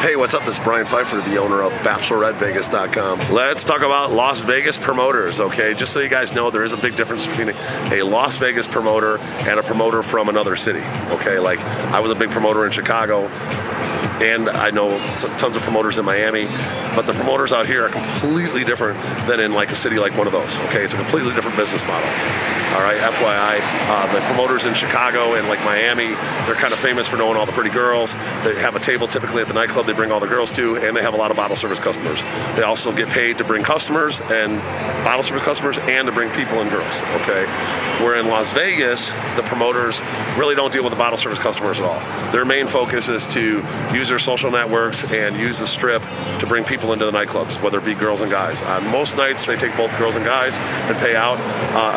Hey, what's up? This is Brian Pfeiffer, the owner of BacheloretteVegas.com. Let's talk about Las Vegas promoters, okay? Just so you guys know, there is a big difference between a Las Vegas promoter and a promoter from another city, okay? Like, I was a big promoter in Chicago, and I know tons of promoters in Miami, but the promoters out here are completely different than in like a city like one of those, okay? It's a completely different business model. All right, FYI, the promoters in Chicago and like Miami, they're kind of famous for knowing all the pretty girls. They have a table typically at the nightclub they bring all the girls to, and they have a lot of bottle service customers. They also get paid to bring customers and bottle service customers and to bring people and girls, okay? Where in Las Vegas, the promoters really don't deal with the bottle service customers at all. Their main focus is to use their social networks and use the strip to bring people into the nightclubs, whether it be girls and guys. On most nights, they take both girls and guys and pay out,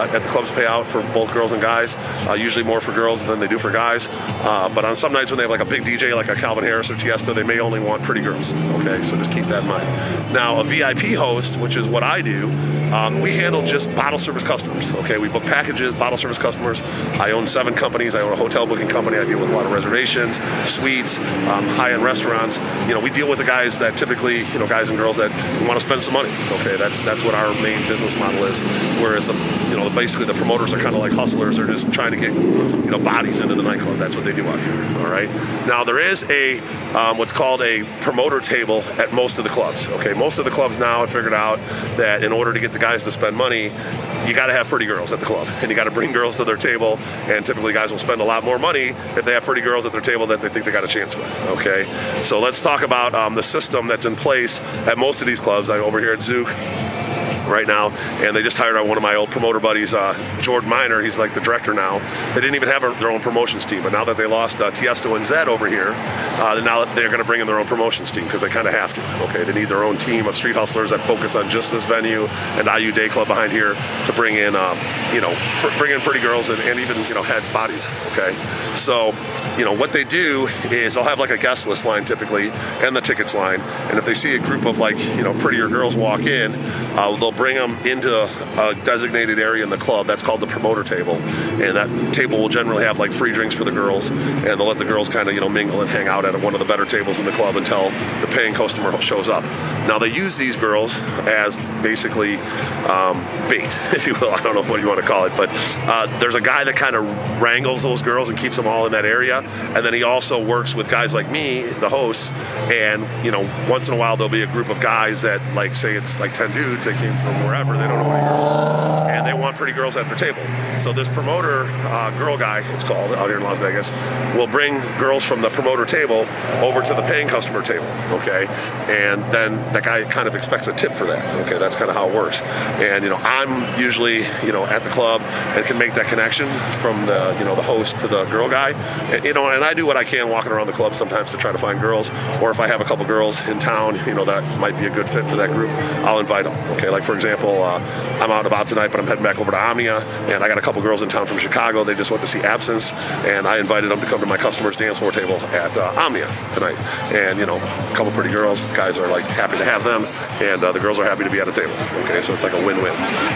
at the clubs pay out for both girls and guys, usually more for girls than they do for guys. But on some nights when they have like a big DJ like a Calvin Harris or Tiësto, they may only want pretty girls, okay? So just keep that in mind. Now, a VIP host, which is what I do, we handle just bottle service customers, okay? We book packages, bottle service customers. I own 7 companies. I own a hotel booking company. I deal with a lot of reservations, suites, high-end restaurants. You know, we deal with the guys that typically, you know, guys and girls that want to spend some money, okay? That's what our main business model is. Whereas, basically the promoters are kind of like hustlers. They're just trying to get, bodies into the nightclub. That's what they do out here, all right? Now, there is a what's called a promoter table at most of the clubs, okay? Most of the clubs now have figured out that in order to get the guys to spend money, you got to have pretty girls at the club, and you got to bring girls to their table, and typically guys will spend a lot more money if they have pretty girls at their table that they think they got a chance with, okay? So let's talk about the system that's in place at most of these clubs. I'm over here at Zouk right now, and they just hired one of my old promoter buddies, Jordan Miner. He's like the director now. They didn't even have their own promotions team, but now that they lost Tiësto and Zedd over here, now they're going to bring in their own promotions team because they kind of have to, okay? They need their own team of street hustlers that focus on just this venue and AYU Dayclub behind here to bring in, bring in pretty girls and even, heads, bodies, okay? So, what they do is they'll have like a guest list line typically and the tickets line, and if they see a group of like, prettier girls walk in, they'll bring them into a designated area in the club that's called the promoter table, and that table will generally have like free drinks for the girls, and they'll let the girls kind of mingle and hang out at one of the better tables in the club until the paying customer shows up. Now they use these girls as basically bait, if you will. I don't know what you want to call it, but there's a guy that kind of wrangles those girls and keeps them all in that area, and then he also works with guys like me, the hosts, and once in a while there'll be a group of guys that, like, say it's like 10 dudes, they came from wherever, they don't know any girls, and they want pretty girls at their table. So this promoter, girl guy, it's called, out here in Las Vegas, will bring girls from the promoter table over to the paying customer table, okay? And then that guy kind of expects a tip for that, okay? That's kind of how it works. And, I'm usually, at the club and can make that connection from the, the host to the girl guy. And, and I do what I can walking around the club sometimes to try to find girls, or if I have a couple girls in town, that might be a good fit for that group, I'll invite them, okay? Like, for example, I'm out and about tonight, but I'm heading back over to Amia, and I got a couple girls in town from Chicago. They just went to see Absence, and I invited them to come to my customers' dance floor table at Amia tonight. And, a couple pretty girls, the guys are like happy to have them, and the girls are happy to be at a table, okay? So it's like a win-win.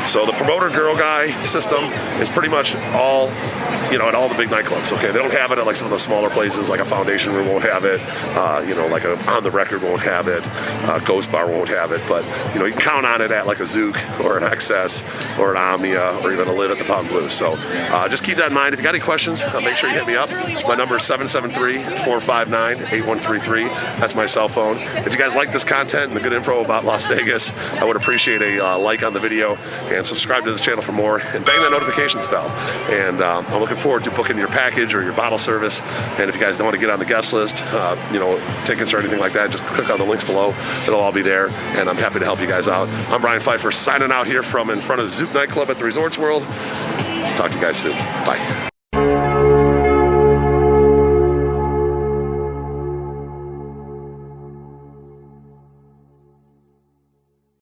So the promoter girl guy system is pretty much all, at all the big nightclubs, okay? They don't have it at like some of the smaller places, like a Foundation Room won't have it, like a On the Record won't have it, Ghost Bar won't have it, but, you can count on it at like a Zouk or an Access or an Amia or even a Live at the Fountain Blues. So just keep that in mind. If you got any questions, make sure you hit me up. My number is 773-459-8133. That's my cell phone. If you guys like this content and the good info about Las Vegas, I would appreciate a like on the video and subscribe to this channel for more, and bang that notifications bell. And I'm looking forward to booking your package or your bottle service. And if you guys don't want to get on the guest list, tickets or anything like that, just click on the links below. It'll all be there, and I'm happy to help you guys out. I'm Brian Pfeiffer signing out here from in front of Zouk Nightclub at the Resorts World. Talk to you guys soon. Bye.